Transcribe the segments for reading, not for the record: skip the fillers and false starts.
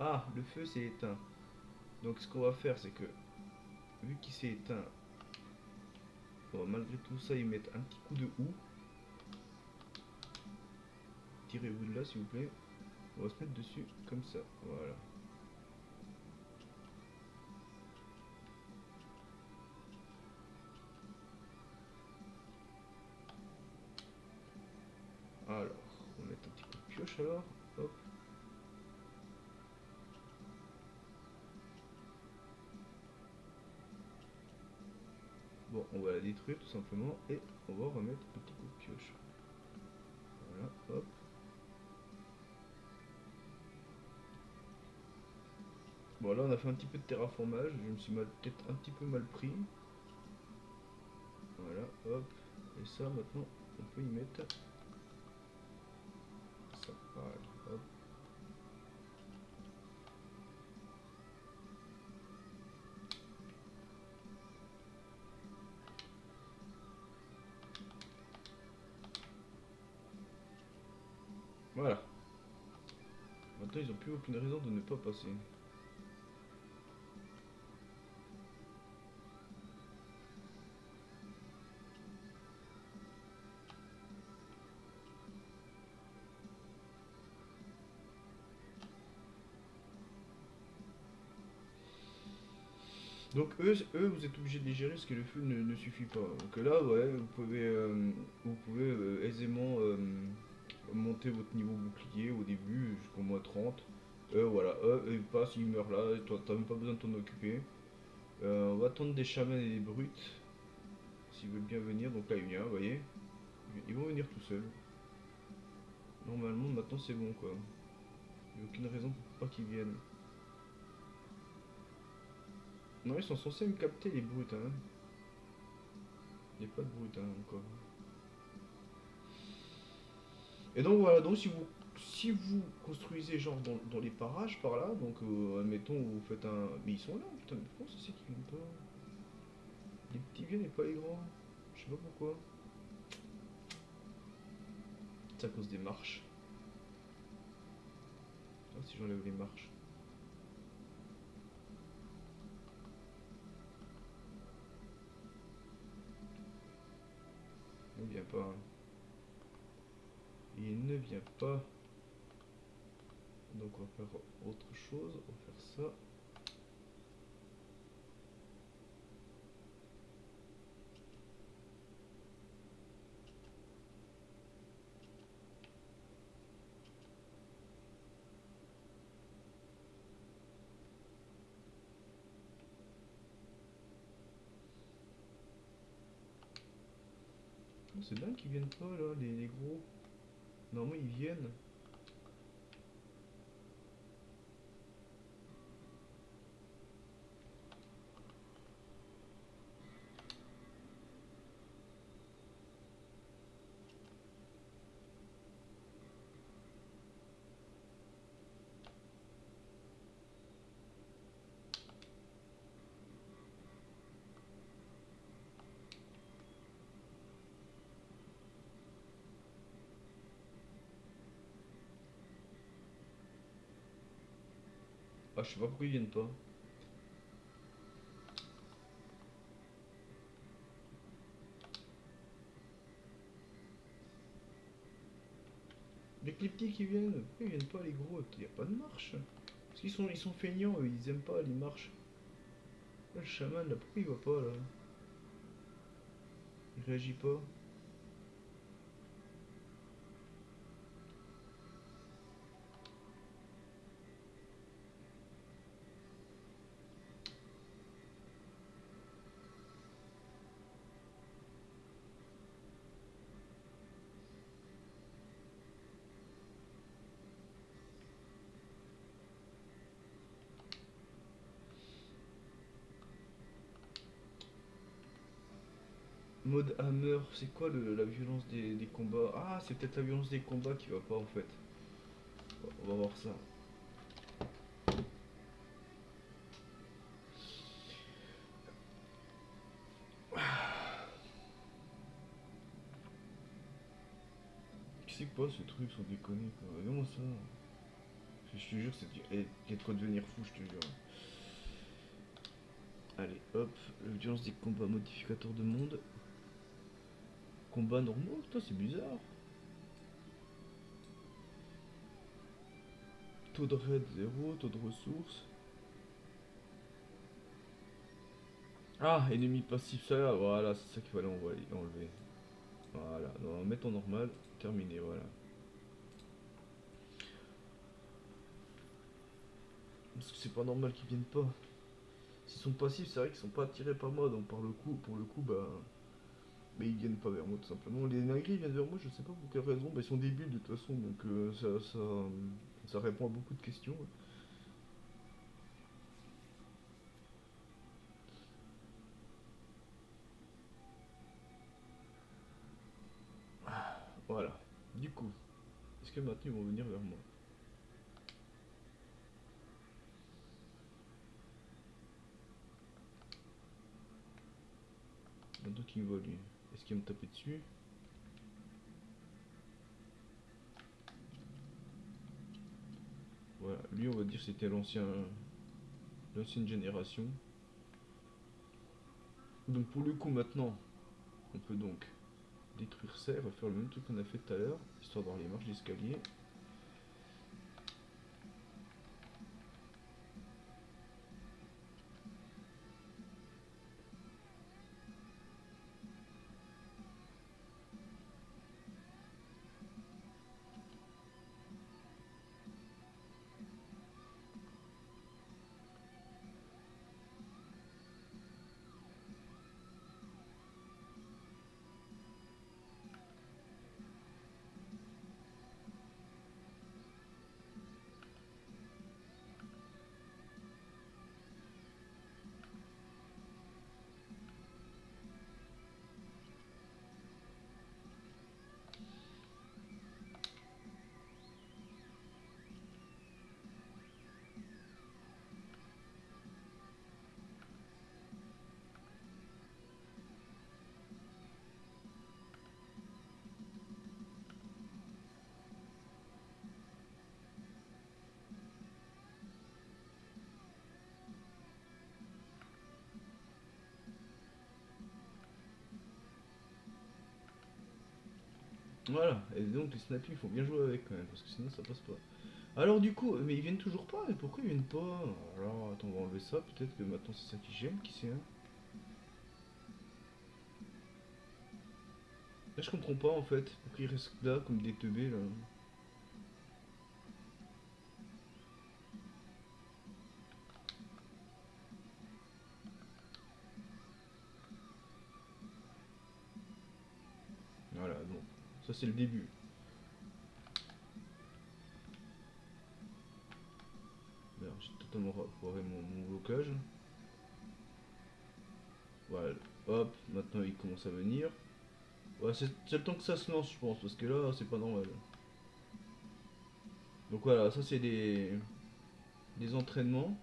Ah, le feu s'est éteint. Donc ce qu'on va faire, c'est que, vu qu'il s'est éteint, on va malgré tout ça y mettre un petit coup de houe. Tirez-vous de là, s'il vous plaît. On va se mettre dessus, comme ça. Voilà. Alors, on va mettre un petit coup de pioche alors. Hop. Bon, on va la détruire tout simplement et on va remettre un petit coup de pioche. Voilà, hop. Bon, là on a fait un petit peu de terraformage. Je me suis peut-être un petit peu mal pris. Voilà, hop. Et ça, maintenant, on peut y mettre ça. Voilà, hop. Voilà. Maintenant, ils n'ont plus aucune raison de ne pas passer. Donc eux, vous êtes obligés de les gérer parce que le feu ne suffit pas. Donc là, ouais, vous pouvez aisément monter votre niveau bouclier au début jusqu'au moins 30. Voilà, ils passent, ils meurent là, et toi t'as même pas besoin de t'en occuper. On va attendre des chamans et des brutes s'ils veulent bien venir. Donc là, il vient, vous voyez. Ils vont venir tout seuls. Normalement, maintenant c'est bon quoi. Il n'y a aucune raison pour pas qu'ils viennent. Non, ils sont censés me capter les brutes, hein. Il n'y a pas de brutes, hein, encore. Et donc voilà, donc si vous construisez genre dans les parages par là, donc admettons vous faites un. Mais ils sont là, putain, mais pourquoi ça c'est qu'ils viennent pas? Les petits viennent et pas les grands. Je sais pas pourquoi. C'est à cause des marches. Ah, si j'enlève les marches. Il ne vient pas, hein. Il ne vient pas. Donc on va faire autre chose, on va faire ça. Oh, c'est dingue qu'ils viennent pas là, les gros. Normalement ils viennent. Ah, je sais pas pourquoi ils viennent pas. Mais que les petits qui viennent, pourquoi ils viennent pas les gros? Il y a pas de marche. Parce qu'ils sont feignants, eux, ils aiment pas les marches. Là, le chaman là, pourquoi il va pas là? Il réagit pas. Mode hammer, c'est quoi la violence des combats? Ah, c'est peut-être la violence des combats qui va pas en fait. On va voir ça. C'est quoi ce truc sans déconner quoi? Regarde-moi ça. C'est Je te jure, il y a de quoi devenir fou, je te jure. Allez, hop, violence des combats modificateurs de monde. Combats normaux, putain, c'est bizarre. Taux de raid 0, taux de ressources. Ah, ennemi passif, ça, voilà, c'est ça qu'il fallait enlever. Voilà, non, mettons normal, terminé, voilà. Parce que c'est pas normal qu'ils viennent pas. S'ils sont passifs, c'est vrai qu'ils sont pas attirés par moi, donc pour le coup, bah. Mais ils viennent pas vers moi tout simplement. Les Nagris viennent vers moi, je sais pas pour quelle raison, bah ils sont débiles de toute façon, donc ça répond à beaucoup de questions. Voilà. Du coup, est-ce que maintenant ils vont venir vers moi? Maintenant qu'il me voit lui, est-ce qu'il va me taper dessus? Voilà, lui on va dire c'était l'ancienne génération. Donc pour le coup maintenant, on peut donc détruire ça, on va faire le même truc qu'on a fait tout à l'heure, histoire d'avoir les marches d'escalier. Voilà, et donc les snappies il faut bien jouer avec quand même, parce que sinon ça passe pas. Alors du coup, mais ils viennent toujours pas, et pourquoi ils viennent pas? Alors attends, on va enlever ça, peut-être que maintenant c'est ça qui gêne, qui sait, hein. Là je comprends pas en fait, pourquoi ils restent là comme des teubés là. Voilà, bon, ça c'est le début. Alors j'ai totalement foiré mon blocage. Voilà, hop, maintenant il commence à venir. Ouais, c'est le temps que ça se lance je pense, parce que là c'est pas normal. Donc voilà, ça c'est des entraînements.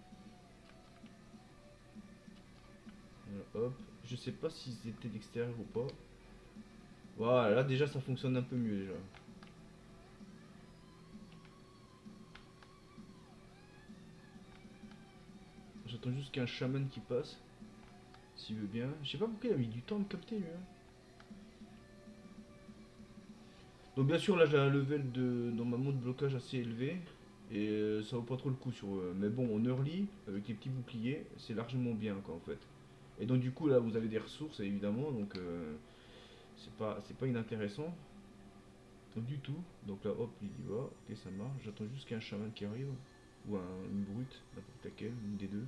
Voilà, hop, je sais pas s'ils étaient d'extérieur ou pas. Voilà, là déjà ça fonctionne un peu mieux déjà. J'attends juste qu'un chaman qui passe, s'il veut bien. Je sais pas pourquoi il a mis du temps à me capter lui, hein. Donc bien sûr là j'ai un level normalement de blocage assez élevé. Et ça vaut pas trop le coup sur eux. Mais bon en early, avec les petits boucliers, c'est largement bien quoi en fait. Et donc du coup là vous avez des ressources évidemment, donc c'est pas inintéressant. Du tout. Donc là hop il y va, ok ça marche. J'attends juste qu'il y ait un chaman qui arrive. Ou une brute, n'importe laquelle, une des deux.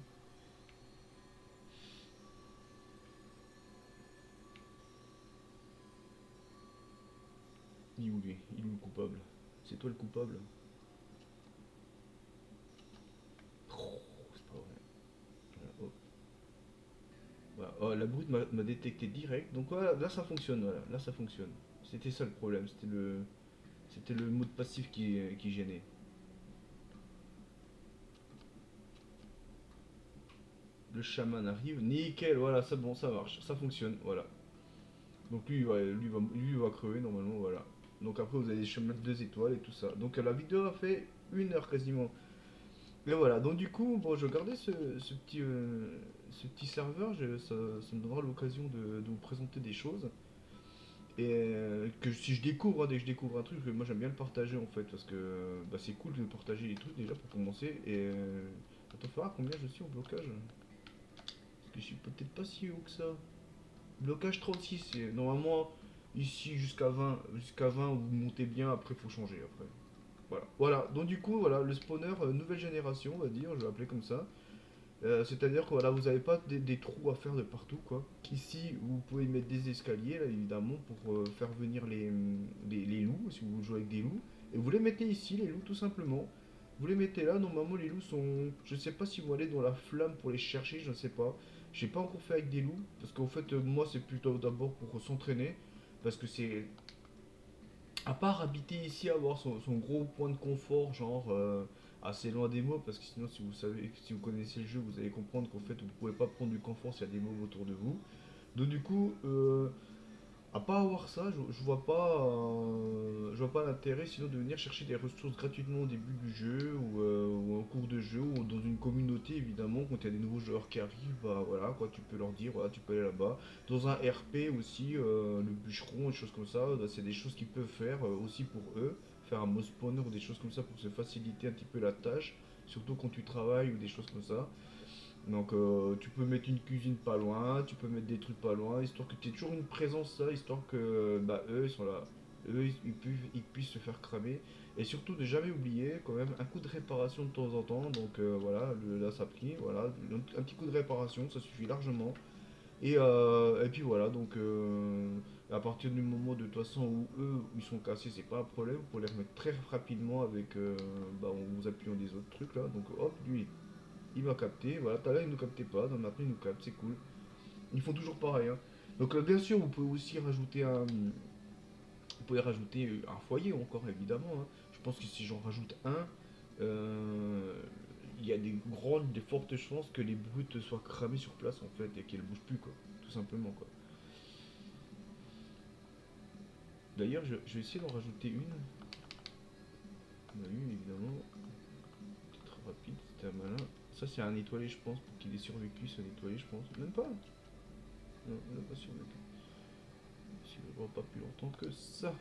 Il est où lui? Il est où le coupable? C'est toi le coupable? Oh, c'est pas vrai. Voilà, hop. Voilà. Oh, la brute m'a détecté direct. Donc voilà, là ça fonctionne. Voilà, là ça fonctionne. C'était ça le problème. C'était le mode passif qui gênait. Le chaman arrive. Nickel. Voilà, ça bon, ça marche. Ça fonctionne. Voilà. Donc lui va crever normalement. Voilà. Donc après vous avez des chamans de 2 étoiles et tout ça. Donc la vidéo a fait 1 heure quasiment. Et voilà, donc du coup, bon, je regardais ce petit serveur, ça me donnera l'occasion de vous présenter des choses. Et que si je découvre, hein, dès que je découvre un truc, moi j'aime bien le partager en fait, parce que bah, c'est cool de partager les trucs déjà pour commencer. Et attends, faut voir combien je suis au blocage. Parce que je suis peut-être pas si haut que ça. Blocage 36, et normalement ici jusqu'à 20 vous montez bien, après faut changer après. Voilà. Voilà, donc du coup, voilà, le spawner nouvelle génération, on va dire, je vais l'appeler comme ça. C'est-à-dire que voilà, vous n'avez pas des trous à faire de partout, quoi. Ici, vous pouvez mettre des escaliers, là, évidemment, pour faire venir les loups, si vous jouez avec des loups. Et vous les mettez ici, les loups, tout simplement. Vous les mettez là, normalement, les loups sont... Je ne sais pas si vous allez dans la flamme pour les chercher, je ne sais pas. J'ai pas encore fait avec des loups, parce qu'en fait, moi, c'est plutôt d'abord pour s'entraîner. Parce que c'est à part habiter ici, avoir son gros point de confort, genre assez loin des mobs, parce que sinon, si vous savez, si vous connaissez le jeu, vous allez comprendre qu'en fait, vous pouvez pas prendre du confort s'il y a des mobs autour de vous. Donc du coup, à part avoir ça, je vois pas l'intérêt sinon de venir chercher des ressources gratuitement au début du jeu ou en cours de jeu ou dans une communauté évidemment quand il y a des nouveaux joueurs qui arrivent, bah voilà quoi, tu peux leur dire voilà tu peux aller là-bas. Dans un RP aussi, le bûcheron, des choses comme ça, bah, c'est des choses qu'ils peuvent faire aussi pour eux, faire un mot spawner ou des choses comme ça pour se faciliter un petit peu la tâche, surtout quand tu travailles ou des choses comme ça. Donc tu peux mettre une cuisine pas loin, tu peux mettre des trucs pas loin, histoire que tu aies toujours une présence là, histoire que bah, eux ils sont là, eux ils puissent se faire cramer. Et surtout de jamais oublier quand même un coup de réparation de temps en temps, donc voilà, là ça a pris, voilà, un petit coup de réparation, ça suffit largement. Et puis voilà, donc à partir du moment de toute façon où eux ils sont cassés, c'est pas un problème, vous pouvez les remettre très rapidement avec bah, en vous appuyant des autres trucs là, donc hop, lui il va capter, voilà, tout à l'heure il ne captait pas, donc maintenant il nous capte, c'est cool. Ils font toujours pareil, hein. Donc bien sûr, vous pouvez aussi rajouter un foyer encore évidemment, hein. Je pense que si j'en rajoute un, euh, il y a des fortes chances que les brutes soient cramées sur place en fait et qu'elles bougent plus quoi, tout simplement quoi. D'ailleurs, je vais essayer d'en rajouter une. On a eu évidemment, c'est très rapide, c'était un malin. Ça c'est un étoilé je pense, pour qu'il ait survécu, c'est un étoilé je pense. Même pas. Non, il n'a pas survécu. Je ne vois pas plus longtemps que ça.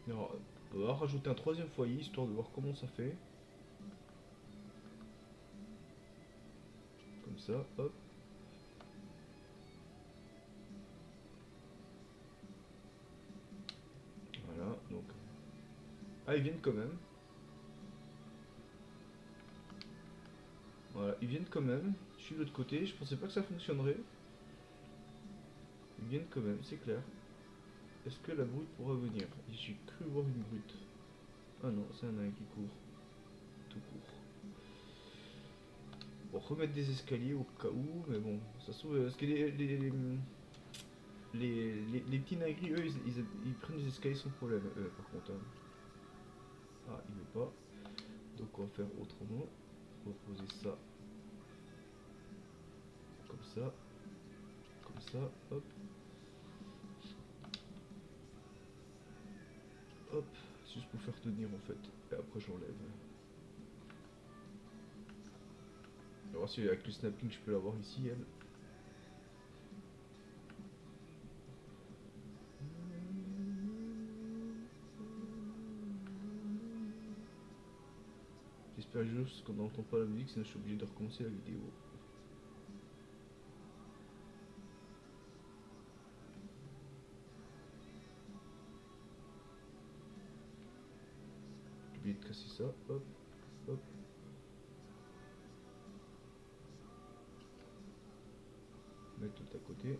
Alors, on va rajouter un troisième foyer histoire de voir comment ça fait. Comme ça, hop. Voilà, donc. Ah, ils viennent quand même. Voilà, ils viennent quand même. Je suis de l'autre côté, je pensais pas que ça fonctionnerait. Ils viennent quand même, c'est clair. Est-ce que la brute pourra venir? J'ai cru voir une brute. Ah non, c'est un nain qui court. Tout court. Bon, remettre des escaliers au cas où, mais bon, ça se trouve. Parce que les petits nagris, eux, ils prennent des escaliers sans problème, eux, par contre, hein. Ah, il veut pas. Donc on va faire autrement. On va poser ça comme ça, hop, hop. C'est juste pour faire tenir en fait. Et après j'enlève. On va voir si avec le snapping je peux l'avoir ici, elle. J'espère juste qu'on n'entend pas la musique, sinon je suis obligé de recommencer la vidéo. J'ai oublié de casser ça, hop, hop. Mettre tout à côté.